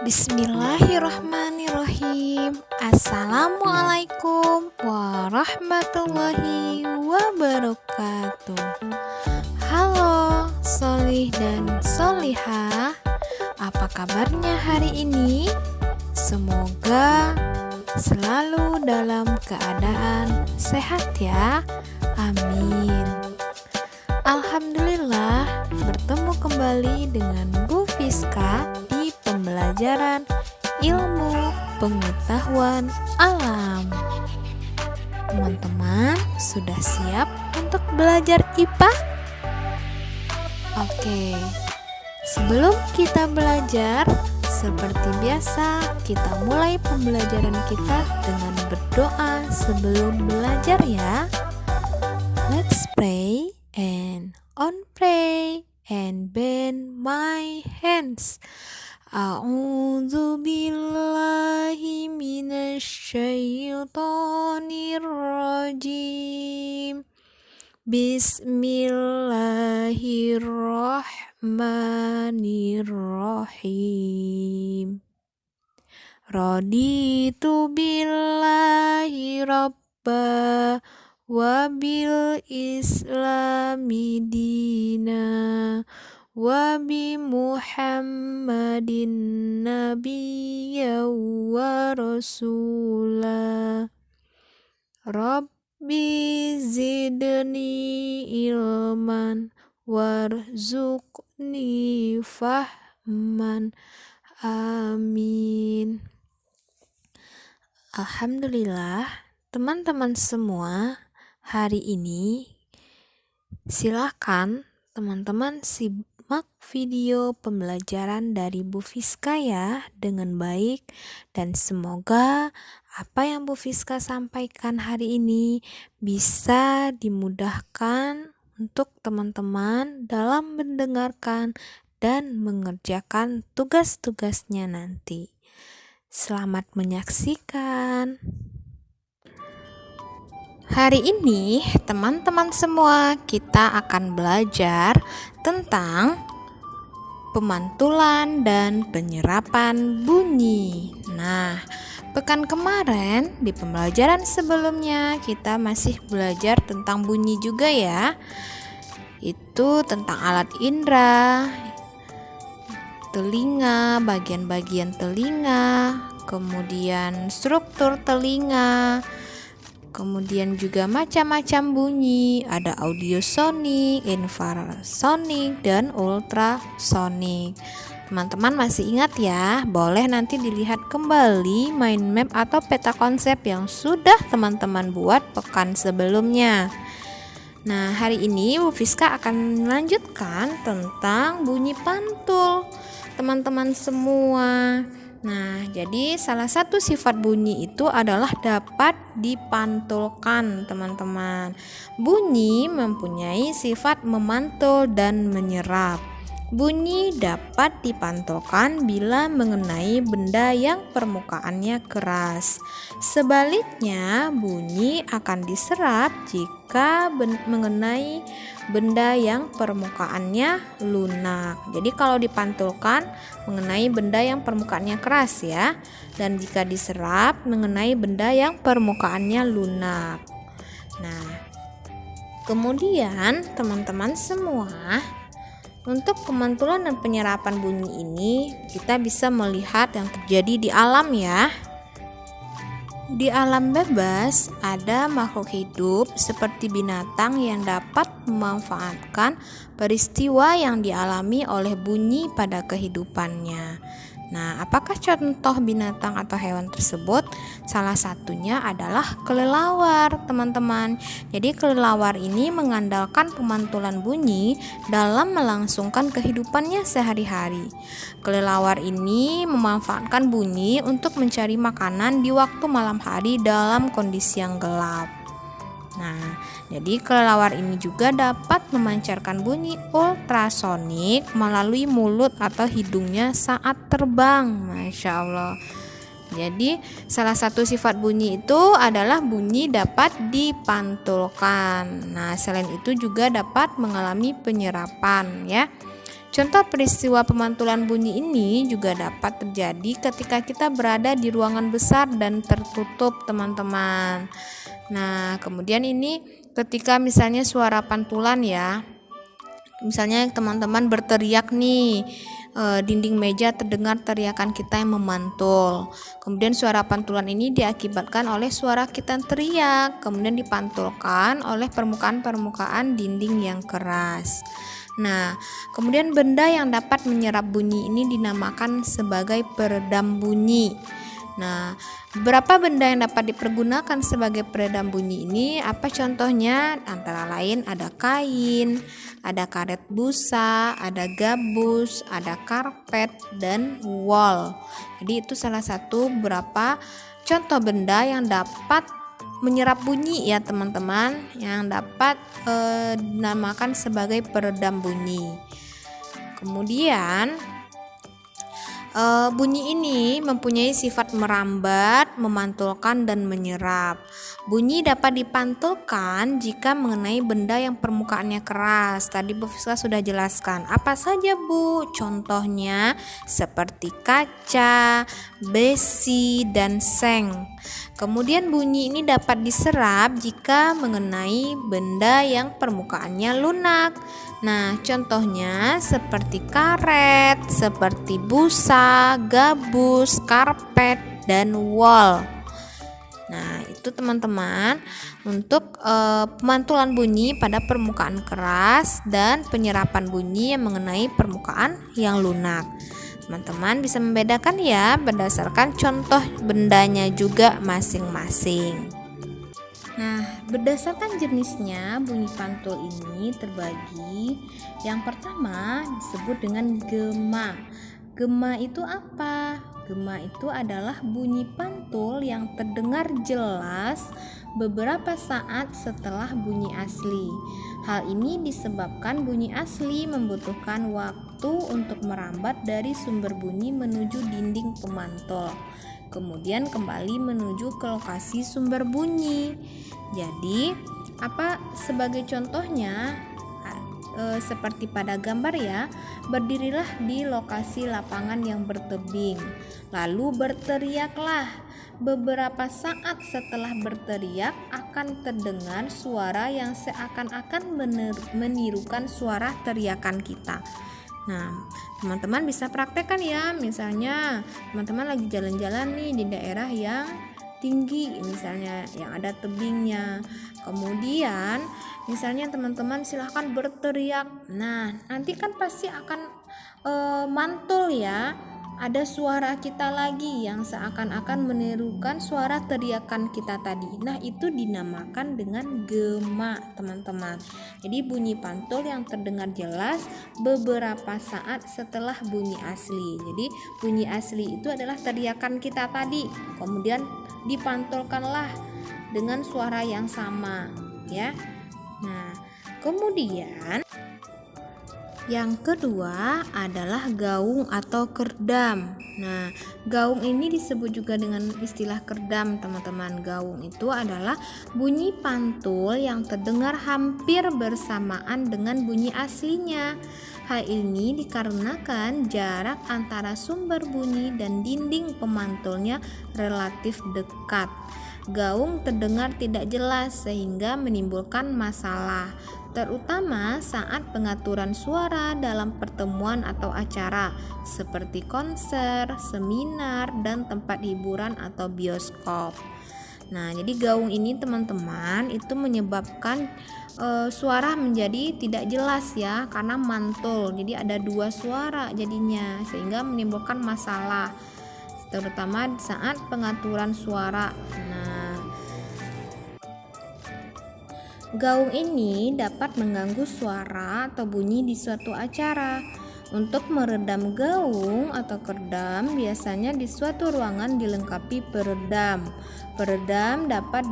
Bismillahirrahmanirrahim. Assalamualaikum warahmatullahi wabarakatuh. Halo Solih dan Solihah, apa kabarnya hari ini? Semoga selalu dalam keadaan sehat ya. Amin. Alhamdulillah, bertemu kembali dengan Bu Fiska di pembelajaran ilmu pengetahuan alam. Teman-teman sudah siap untuk belajar IPA? Oke, sebelum kita belajar, seperti biasa kita mulai pembelajaran kita dengan berdoa sebelum belajar ya. Let's pray and pray and bend my hands. A'udzu billahi minasyaitonir rajim. Bismillahirrahmanirrahim. Raditu billahi rabba wa bil islami dina wa bi Muhammadin nabiyya wa rasula. Rabbi zidni ilman warzuqni fahman. Amin. Alhamdulillah, teman-teman semua, hari ini silakan teman-teman simak video pembelajaran dari Bu Fiska ya dengan baik, dan semoga apa yang Bu Fiska sampaikan hari ini bisa dimudahkan untuk teman-teman dalam mendengarkan dan mengerjakan tugas-tugasnya nanti. Selamat menyaksikan. Hari ini teman-teman semua kita akan belajar tentang pemantulan dan penyerapan bunyi. Nah, pekan kemarin di pembelajaran sebelumnya kita masih belajar tentang bunyi juga ya. Itu tentang alat indera, telinga, bagian-bagian telinga, kemudian struktur telinga, kemudian juga macam-macam bunyi, ada audiosonik, infrasonik, dan ultrasonik. Teman-teman masih ingat ya? Boleh nanti dilihat kembali mind map atau peta konsep yang sudah teman-teman buat pekan sebelumnya. Nah, hari ini Bu Fiska akan melanjutkan tentang bunyi pantul, teman-teman semua. Nah, jadi salah satu sifat bunyi itu adalah dapat dipantulkan, teman-teman. Bunyi mempunyai sifat memantul dan menyerap. Bunyi dapat dipantulkan bila mengenai benda yang permukaannya keras. Sebaliknya, bunyi akan diserap jika mengenai benda yang permukaannya lunak. Jadi kalau dipantulkan mengenai benda yang permukaannya keras ya, dan jika diserap mengenai benda yang permukaannya lunak. Nah, kemudian teman-teman semua, untuk pemantulan dan penyerapan bunyi ini kita bisa melihat yang terjadi di alam ya. Di alam bebas ada makhluk hidup seperti binatang yang dapat memanfaatkan peristiwa yang dialami oleh bunyi pada kehidupannya. Nah, apakah contoh binatang atau hewan tersebut? Salah satunya adalah kelelawar, teman-teman. Jadi kelelawar ini mengandalkan pemantulan bunyi dalam melangsungkan kehidupannya sehari-hari. Kelelawar ini memanfaatkan bunyi untuk mencari makanan di waktu malam hari dalam kondisi yang gelap. Nah, jadi kelelawar ini juga dapat memancarkan bunyi ultrasonik melalui mulut atau hidungnya saat terbang. Masya Allah. Jadi salah satu sifat bunyi itu adalah bunyi dapat dipantulkan. Nah, selain itu juga dapat mengalami penyerapan ya. Contoh peristiwa pemantulan bunyi ini juga dapat terjadi ketika kita berada di ruangan besar dan tertutup, teman-teman. Nah, kemudian ini ketika misalnya suara pantulan ya. Misalnya teman-teman berteriak nih, dinding meja terdengar teriakan kita yang memantul. Kemudian suara pantulan ini diakibatkan oleh suara kita yang teriak, kemudian dipantulkan oleh permukaan dinding yang keras. Nah, kemudian benda yang dapat menyerap bunyi ini dinamakan sebagai peredam bunyi. Nah, beberapa benda yang dapat dipergunakan sebagai peredam bunyi ini apa contohnya? Antara lain ada kain, ada karet busa, ada gabus, ada karpet, dan wol. Jadi itu salah satu beberapa contoh benda yang dapat menyerap bunyi ya teman-teman, yang dapat dinamakan sebagai peredam bunyi. Kemudian bunyi ini mempunyai sifat merambat, memantulkan, dan menyerap. Bunyi dapat dipantulkan jika mengenai benda yang permukaannya keras. Tadi Bu Fiska sudah jelaskan. Apa saja Bu? Contohnya seperti kaca, besi, dan seng. Kemudian bunyi ini dapat diserap jika mengenai benda yang permukaannya lunak. Nah, contohnya seperti karet, seperti busa, gabus, karpet, dan wol. Nah, itu teman-teman untuk pemantulan bunyi pada permukaan keras dan penyerapan bunyi yang mengenai permukaan yang lunak. Teman-teman bisa membedakan ya berdasarkan contoh bendanya juga masing-masing. Nah, berdasarkan jenisnya bunyi pantul ini terbagi. Yang pertama disebut dengan gema. Gema itu apa? Gema itu adalah bunyi pantul yang terdengar jelas beberapa saat setelah bunyi asli. Hal ini disebabkan bunyi asli membutuhkan waktu untuk merambat dari sumber bunyi menuju dinding pemantul, kemudian kembali menuju ke lokasi sumber bunyi. Jadi, sebagai contohnya seperti pada gambar ya, berdirilah di lokasi lapangan yang bertebing, lalu berteriaklah. Beberapa saat setelah berteriak akan terdengar suara yang seakan-akan menirukan suara teriakan kita. Nah, teman-teman bisa praktekkan ya. Misalnya teman-teman lagi jalan-jalan nih di daerah yang tinggi, misalnya yang ada tebingnya. Kemudian misalnya teman-teman silahkan berteriak. Nah, nanti kan pasti akan mantul ya. Ada suara kita lagi yang seakan-akan menirukan suara teriakan kita tadi. Nah, itu dinamakan dengan gema, teman-teman. Jadi bunyi pantul yang terdengar jelas beberapa saat setelah bunyi asli. Jadi bunyi asli itu adalah teriakan kita tadi. Kemudian dipantulkanlah dengan suara yang sama, ya. Nah, kemudian yang kedua adalah gaung atau kerdam. Nah, gaung ini disebut juga dengan istilah kerdam, teman-teman. Gaung itu adalah bunyi pantul yang terdengar hampir bersamaan dengan bunyi aslinya. Hal ini dikarenakan jarak antara sumber bunyi dan dinding pemantulnya relatif dekat. Gaung terdengar tidak jelas sehingga menimbulkan masalah, terutama saat pengaturan suara dalam pertemuan atau acara seperti konser, seminar, dan tempat hiburan atau bioskop. Nah, jadi gaung ini teman-teman itu menyebabkan suara menjadi tidak jelas ya, karena mantul. Jadi ada dua suara jadinya sehingga menimbulkan masalah terutama saat pengaturan suara. Nah, gaung ini dapat mengganggu suara atau bunyi di suatu acara. Untuk meredam gaung atau kerdam, biasanya di suatu ruangan dilengkapi peredam. Peredam dapat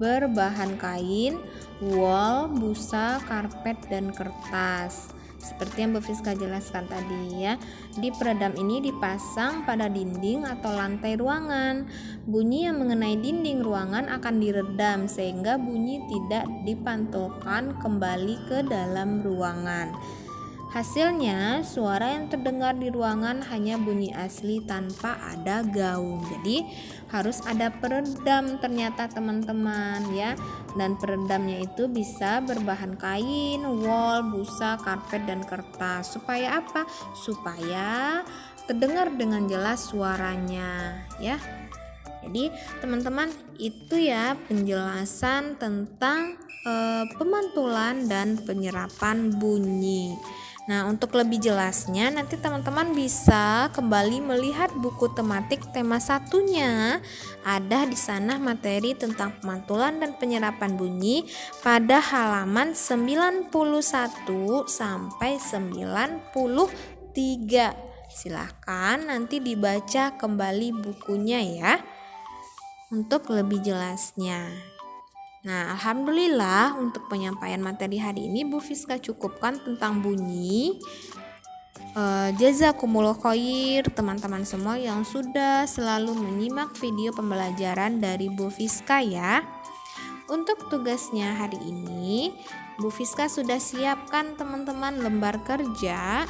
berbahan kain, wol, busa, karpet, dan kertas. Seperti yang Bu Fiska jelaskan tadi ya. Di peredam ini dipasang pada dinding atau lantai ruangan. Bunyi yang mengenai dinding ruangan akan diredam sehingga bunyi tidak dipantulkan kembali ke dalam ruangan. Hasilnya, suara yang terdengar di ruangan hanya bunyi asli tanpa ada gaung. Jadi, harus ada peredam ternyata teman-teman ya. Dan peredamnya itu bisa berbahan kain, wol, busa, karpet, dan kertas. Supaya apa? Supaya terdengar dengan jelas suaranya ya. Jadi teman-teman itu ya penjelasan tentang pemantulan dan penyerapan bunyi. Nah, untuk lebih jelasnya nanti teman-teman bisa kembali melihat buku tematik tema satunya. Ada di sana materi tentang pemantulan dan penyerapan bunyi pada halaman 91 sampai 93. Silahkan nanti dibaca kembali bukunya ya untuk lebih jelasnya. Nah, alhamdulillah untuk penyampaian materi hari ini Bu Fiska cukupkan tentang bunyi. Jazakumullah khair teman-teman semua yang sudah selalu menyimak video pembelajaran dari Bu Fiska ya. Untuk tugasnya hari ini, Bu Fiska sudah siapkan teman-teman lembar kerja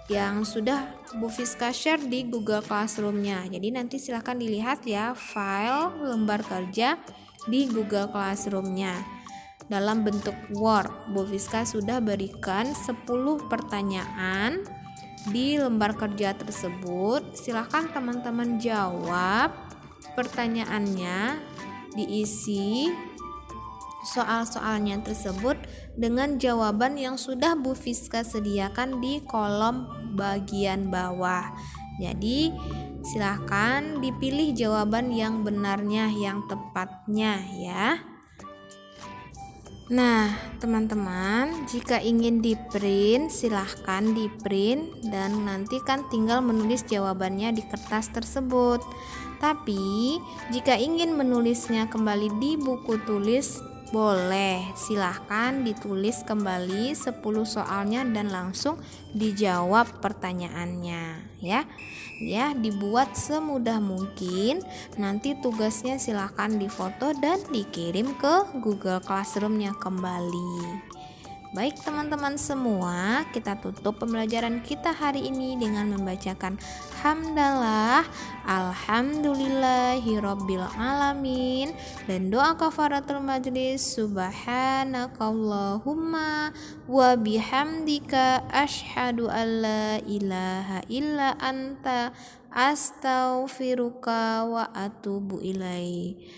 yang sudah Bu Fiska share di Google Classroom-nya. Jadi nanti silahkan dilihat ya file lembar kerja di Google Classroom-nya. Dalam bentuk Word, Bu Fiska sudah berikan 10 pertanyaan di lembar kerja tersebut. Silahkan teman-teman jawab pertanyaannya, diisi soal-soalnya tersebut dengan jawaban yang sudah Bu Fiska sediakan di kolom bagian bawah. Jadi silahkan dipilih jawaban yang benarnya, yang tepatnya ya. Nah teman-teman, jika ingin di print silahkan di print dan nanti kan tinggal menulis jawabannya di kertas tersebut. Tapi jika ingin menulisnya kembali di buku tulis boleh, silahkan ditulis kembali 10 soalnya dan langsung dijawab pertanyaannya ya. Ya, dibuat semudah mungkin. Nanti tugasnya silahkan difoto dan dikirim ke Google Classroom-nya kembali. Baik teman-teman semua, kita tutup pembelajaran kita hari ini dengan membacakan hamdalah alhamdulillahirabbil alamin dan doa kafaratul majlis subhanakallahumma wa bihamdika asyhadu alla ilaha illa anta astaghfiruka wa atubu ilaik.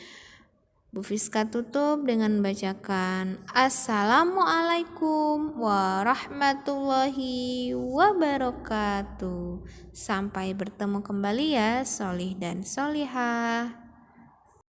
Bu Fiska tutup dengan membacakan Assalamualaikum warahmatullahi wabarakatuh. Sampai bertemu kembali ya solih dan solihah.